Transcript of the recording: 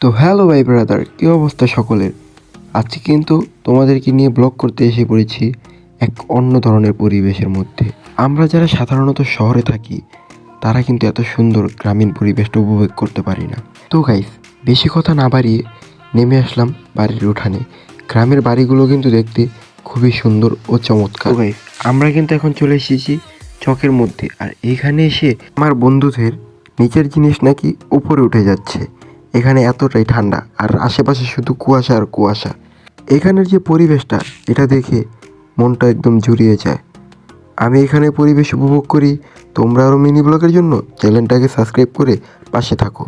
তো হ্যালো ভাই ব্রাদার, কী অবস্থা সকলের? আজকে কিন্তু তোমাদেরকে নিয়ে ব্লগ করতে এসে পড়েছি এক অন্য ধরনের পরিবেশের মধ্যে। আমরা যারা সাধারণত শহরে থাকি তারা কিন্তু এত সুন্দর গ্রামীণ পরিবেশটা উপভোগ করতে পারি না। তো গাইস, বেশি কথা না বাড়িয়ে নেমে আসলাম বাড়ির উঠানে। গ্রামের বাড়িগুলো কিন্তু দেখতে খুবই সুন্দর ও চমৎকার। গাইস, আমরা কিন্তু এখন চলে এসেছি চকের মধ্যে, আর এইখানে এসে আমার বন্ধুদের নিচের জিনিস নাকি উপরে উঠে যাচ্ছে। এখানে এতটাই ঠান্ডা, আর আশেপাশে শুধু কুয়াশা আর কুয়াশা। এখানের যে পরিবেশটা, এটা দেখে মনটা একদম জুড়িয়ে যায়। আমি এখানে পরিবেশ উপভোগ করি। তোমরা আরও মিনি ব্লগের জন্য চ্যানেলটাকে সাবস্ক্রাইব করে পাশে থাকো।